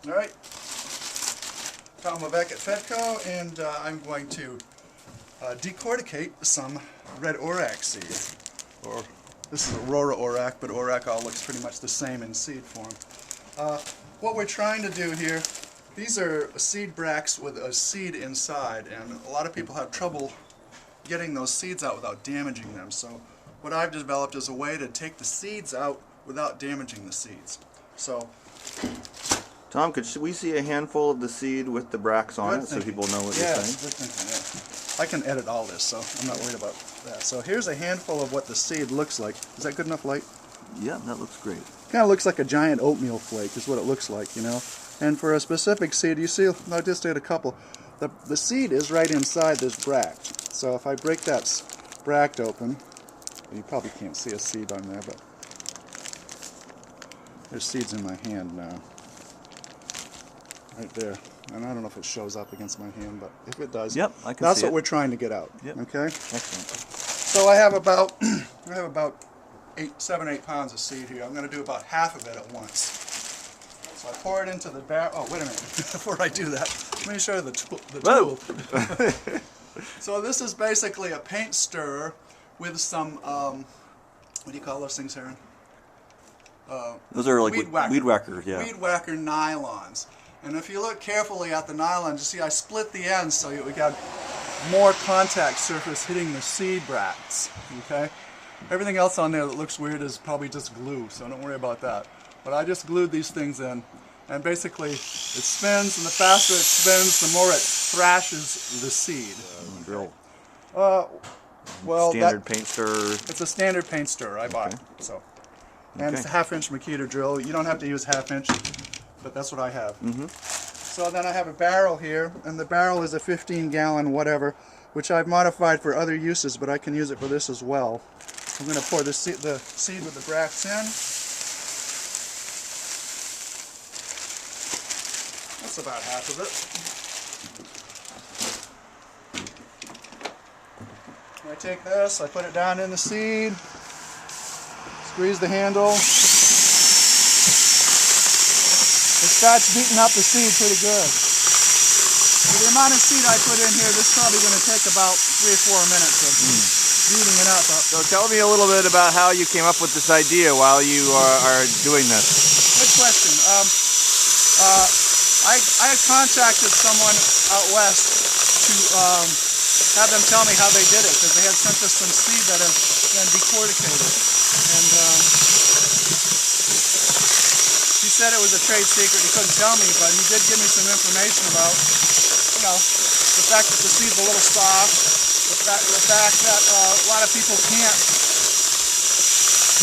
All right, Tom Levesque at Fedco, and I'm going to decorticate some red Orach seeds. Or this is Aurora Orach, but Orach all looks pretty much the same in seed form. What we're trying to do here, these are seed bracts with a seed inside, and a lot of people have trouble getting those seeds out without damaging them. So what I've developed is a way to take the seeds out without damaging the seeds. So, Tom, could we see a handful of the seed with the bracts on it so people know what you're saying? Good thinking, yeah. I can edit all this, so I'm not worried about that. So here's a handful of what the seed looks like. Is that good enough light? Yeah, that looks great. Kind of looks like a giant oatmeal flake is what it looks like, you know. And for a specific seed, you see, I just did a couple. The seed is right inside this bract. So if I break that bract open, you probably can't see a seed on there, but there's seeds in my hand now. Right there. And I don't know if it shows up against my hand, but if it does, yep, I can that's see what it. we're trying to get out. Yep. Okay? Excellent. So I have about 7 or 8 pounds of seed here. I'm going to do about half of it at once. So I pour it into the barrel. Oh, wait a minute. Before I do that, let me show you the tool. So this is basically a paint stirrer with some, what do you call those things, Aaron? Those are like weed whacker, yeah. Weed whacker nylons. And if you look carefully at the nylons, you see I split the ends so we got more contact surface hitting the seed bracts. Okay? Everything else on there that looks weird is probably just glue, so don't worry about that. But I just glued these things in, and basically it spins, and the faster it spins, the more it thrashes the seed. Drill. Well, standard paint stirrer. It's a standard paint stirrer I bought. Okay. So, and it's a 1/2-inch Makita drill. You don't have to use 1/2 inch, but that's what I have. So then I have a barrel here, and the barrel is a 15-gallon whatever, which I've modified for other uses, but I can use it for this as well. I'm going to pour the seed with the bracts in. That's about half of it. I take this, I put it down in the seed, squeeze the handle. It starts beating up the seed pretty good. For the amount of seed I put in here, this is probably going to take about 3 or 4 minutes of beating it up. So tell me a little bit about how you came up with this idea while you are doing this. Good question. I had contacted someone out west to have them tell me how they did it, because they had sent us some seed that had been decorticated. And he said it was a trade secret, he couldn't tell me, but he did give me some information about, you know, the fact that the seed's a little soft, the fact that a lot of people can't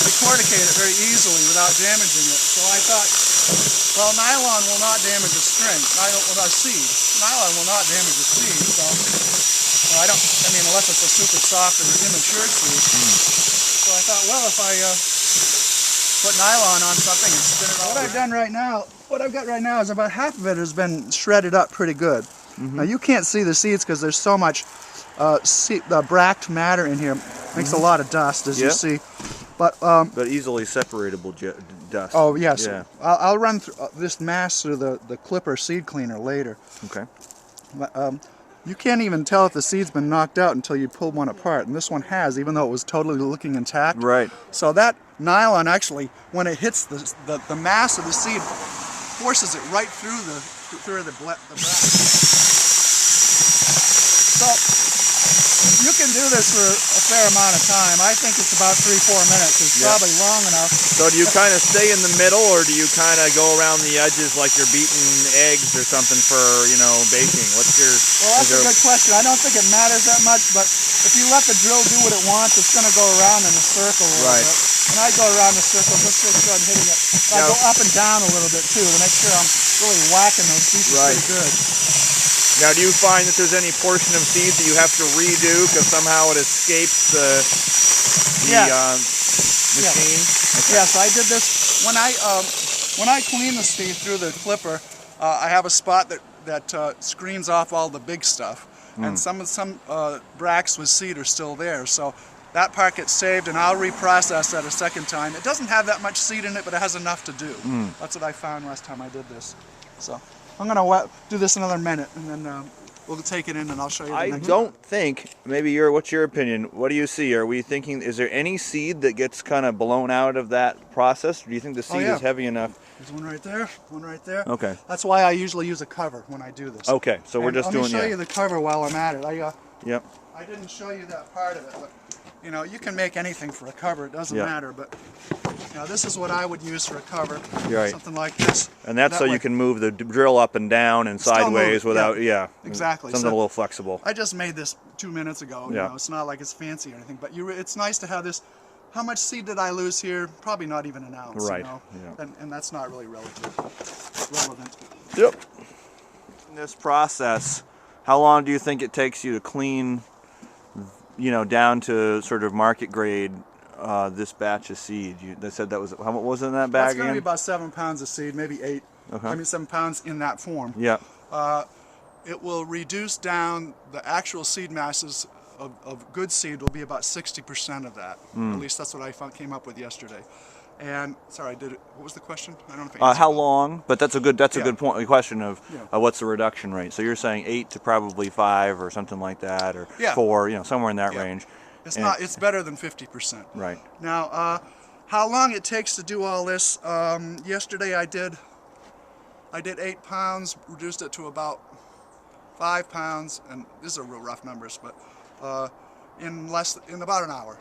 decorticate it very easily without damaging it. So I thought, well, nylon will not damage a string, seed. Nylon will not damage a seed, so well, I mean, unless it's a super soft or immature seed. So I thought, well, if I put nylon on something and spin it all. What I've got right now is about half of it has been shredded up pretty good. Now you can't see the seeds because there's so much the bract matter in here. Makes a lot of dust, as you see. But easily separatable dust. Oh yes, yeah. I'll run through this mass through the clipper seed cleaner later. Okay. But, you can't even tell if the seed's been knocked out until you pull one apart, and this one has, even though it was totally looking intact. Right. So that nylon actually, when it hits the mass of the seed, forces it right through the bract. So you can do this for a fair amount of time. I think it's about 3-4 minutes. It's probably long enough. So do you kind of stay in the middle, or do you kind of go around the edges like you're beating eggs or something for, you know, baking? What's your... Well, that's a good question. I don't think it matters that much, but if you let the drill do what it wants, it's going to go around in a circle a little bit. And I go around the circle just to start hitting it. I go up and down a little bit too to make sure I'm really whacking those pieces pretty good. Now, do you find that there's any portion of seed that you have to redo because somehow it escapes the machine? Okay. Yes, I did this when I clean the seed through the clipper. I have a spot that screens off all the big stuff, and some bracts with seed are still there. So that part gets saved, and I'll reprocess that a second time. It doesn't have that much seed in it, but it has enough to do. That's what I found last time I did this. So I'm gonna do this another minute, and then we'll take it in, and I'll show you. I don't think. Maybe what's your opinion? What do you see? Are we thinking? Is there any seed that gets kind of blown out of that process? Or do you think the seed is heavy enough? There's one right there. One right there. Okay. That's why I usually use a cover when I do this. Okay, so we're just doing. Let me show you the cover while I'm at it. Yep. I didn't show you that part of it, but you know, you can make anything for a cover. It doesn't matter, but you know, this is what I would use for a cover. Right. Something like this. And that's so you can move the drill up and down and sideways without, exactly. Something a little flexible. I just made this 2 minutes ago. You know, it's not like it's fancy or anything, but it's nice to have this. How much seed did I lose here? Probably not even an ounce. Right. You know? Yeah. And that's not really relevant. Yep. In this process, how long do you think it takes you to clean, you know, down to sort of market grade this batch of seed? They said that was, how much was in that bag? That's going to be about 7 pounds of seed, maybe 8. Okay. I mean 7 pounds in that form. Yeah. It will reduce down the actual seed masses of good seed will be about 60% of that. At least that's what I came up with yesterday. And sorry, what was the question? I don't know if I answered how that. long? But that's a good point. Question of what's the reduction rate? So you're saying 8 to probably 5 or something like that, or 4, you know, somewhere in that range. It's better than 50%. Right. Now, how long it takes to do all this? Yesterday I did 8 pounds, reduced it to about 5 pounds, and these are real rough numbers, but in about an hour.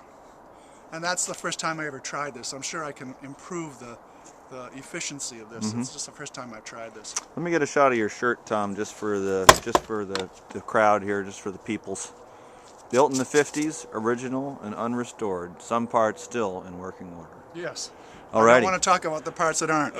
And that's the first time I ever tried this. I'm sure I can improve the efficiency of this. It's just the first time I've tried this. Let me get a shot of your shirt, Tom, just for the crowd here, just for the peoples. Built in the 50s, original and unrestored. Some parts still in working order. Yes. Alrighty. I don't want to talk about the parts that aren't.